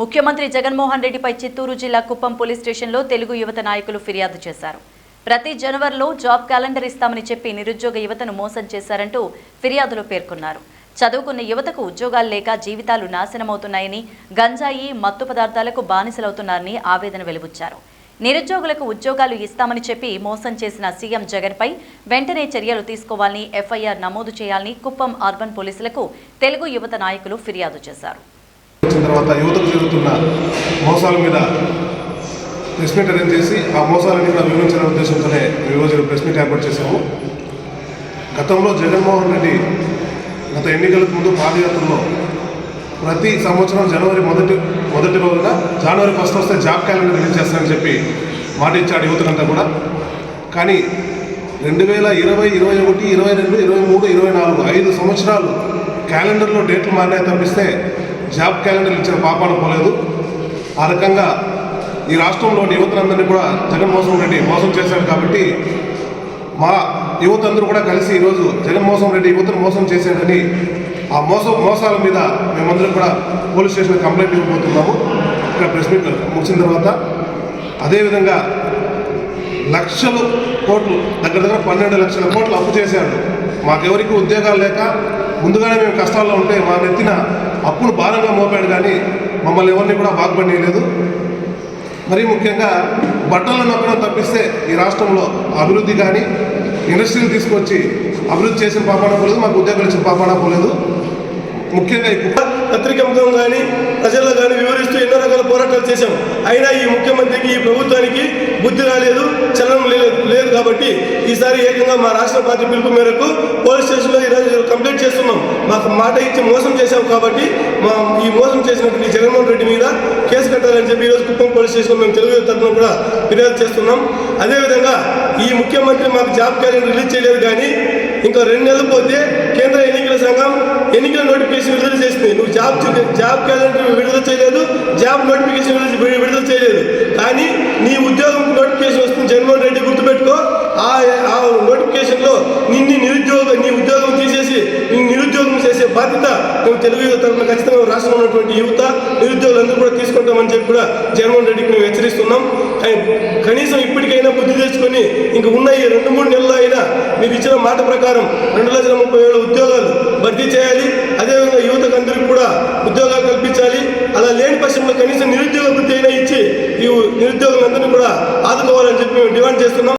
ముఖ్యమంత్రి జగన్మోహన్ రెడ్డిపై చిత్తూరు జిల్లా కుప్పం పోలీస్ స్టేషన్లో తెలుగు యువత నాయకులు ఫిర్యాదు చేశారు. ప్రతి జనవరిలో జాబ్ క్యాలెండర్ ఇస్తామని చెప్పి నిరుద్యోగ యువతను మోసం చేశారంటూ ఫిర్యాదులో పేర్కొన్నారు. చదువుకున్న యువతకు ఉద్యోగాలు లేక జీవితాలు నాశనమవుతున్నాయని, గంజాయి, మత్తు పదార్థాలకు బానిసలవుతున్నారని ఆవేదన వెలుబుచ్చారు. నిరుద్యోగులకు ఉద్యోగాలు ఇస్తామని చెప్పి మోసం చేసిన సీఎం జగన్పై వెంటనే చర్యలు తీసుకోవాలని, ఎఫ్ఐఆర్ నమోదు చేయాలని కుప్పం అర్బన్ పోలీసులకు తెలుగు యువత నాయకులు ఫిర్యాదు చేశారు. తర్వాత యువతకు జరుగుతున్న మోసాల మీద ప్రెస్ మీట్ అరేంజ్ చేసి ఆ మోసాలని కూడా వివరించిన ఉద్దేశంతోనే ఈరోజు ప్రెస్ మీట్ ఏర్పాటు చేశాము. గతంలో జగన్మోహన్ రెడ్డి గత ఎన్నికలకు ముందు పాదయాత్రలో ప్రతి సంవత్సరం జనవరి మొదటి రోజున జనవరి 1 వస్తే జాబ్ క్యాలెండర్ రిలీజ్ చేస్తానని చెప్పి మాట ఇచ్చాడు యువతకంతా కూడా. కానీ 2020, 21, 22, 23, 24 5 సంవత్సరాలు క్యాలెండర్లో డేట్లు మారినాయి తప్పిస్తే జాబ్ క్యాలెండర్ ఇచ్చిన పాపాన పోలేదు. ఆ రకంగా ఈ రాష్ట్రంలోని యువతలందరినీ కూడా జగన్మోహన్ రెడ్డి మోసం చేశాడు. కాబట్టి మా యువత అందరూ కూడా కలిసి ఈరోజు జగన్మోహన్ రెడ్డి యువతను మోసం చేశాడని ఆ మోసాల మీద మేమందరం కూడా పోలీస్ స్టేషన్లో కంప్లైంట్ ఇవ్వబోతున్నాము. ఇక్కడ ప్రెస్ మీట్ ముగిసిన తర్వాత అదేవిధంగా లక్షల కోట్లు దగ్గర 12 లక్షల కోట్లు అప్పు చేశాడు. మాకెవరికి ఉద్యోగాలు లేక ముందుగానే మేము కష్టాల్లో ఉంటే మా నెత్తిన అప్పును భారంగా మోపాడు, కానీ మమ్మల్ని ఎవరిని కూడా బాగుపడలేదు. మరీ ముఖ్యంగా బట్టలు నొక్కడం తప్పిస్తే ఈ రాష్ట్రంలో అభివృద్ధి కానీ ఇండస్ట్రీలు తీసుకొచ్చి అభివృద్ధి చేసిన పాపాన పోలేదు, మాకు ఉద్యోగాలు ఇచ్చిన పాపాన పోలేదు. ముఖ్యంగా ఈ పత్రికంగా కానీ ప్రజల్లో కానీ వివరిస్తూ ఎన్నో రకాల పోరాటాలు చేశాం. అయినా ఈ ముఖ్యమంత్రికి, ఈ ప్రభుత్వానికి బుద్ధి రాలేదు, చలనం లేదు. కాబట్టి ఈసారి ఏకంగా మా రాష్ట్ర పార్టీ పిలుపు మేరకు పోలీస్ స్టేషన్లో ఈరోజు కంప్లైంట్ చేస్తున్నాం. మాకు మాట ఇచ్చి మోసం చేశాం కాబట్టి ఈ మోసం చేసినటువంటి జగన్మోహన్ రెడ్డి మీద కేసు కట్టాలని చెప్పి ఈరోజు కుప్పం పోలీస్ స్టేషన్లో మేము తెలుగు తరఫున కూడా ఫిర్యాదు చేస్తున్నాం. అదేవిధంగా ఈ ముఖ్యమంత్రి మాకు జాబ్ క్యాలెండర్ రిలీజ్ చేయలేదు, కానీ ఇంకా 2 నెలలు పోతే కేంద్ర ఎన్నికల సంఘం ఎన్నికల నోటిఫికేషన్ విడుదల చేసింది. నువ్వు జాబ్ క్యాలెండర్ విడుదల చేయలేదు, జాబ్ నోటిఫికేషన్ విడుదల చేయలేదు, కానీ నీ ఉద్యోగం నోటిఫికేషన్ వస్తుంది. జగన్మోహన్ రెడ్డి గుర్తుపెట్టుకో, ఆ నోటిఫికేషన్లో నీ ఉద్యోగం తీసేసి నిరుద్యోగం చేసే బాధ్యత మేము తెలుగు యువత తరఫున ఖచ్చితంగా రాష్ట్రంలో ఉన్నటువంటి యువత నిరుద్యోగులందరూ కూడా తీసుకుంటామని చెప్పి కూడా జగన్మోహన్ రెడ్డికి మేము హెచ్చరిస్తున్నాం. కనీసం ఇప్పటికైనా బుద్ధి తెచ్చుకొని ఇంక ఉన్న ఈ 2-3 నెలల్లో అయినా మీకు ఇచ్చిన మాట ప్రకారం 2,30,000 ఉద్యోగాలు భర్తీ చేయాలి. అదేవిధంగా యువతకు అందరికీ కూడా ఉద్యోగాలు కల్పించాలి. అలా లేని పక్షంలో కనీసం నిరుద్యోగ వృత్తి అయినా ఇచ్చి ఈ నిరుద్యోగులందరినీ కూడా ఆదుకోవాలని చెప్పి మేము డిమాండ్ చేస్తున్నాం.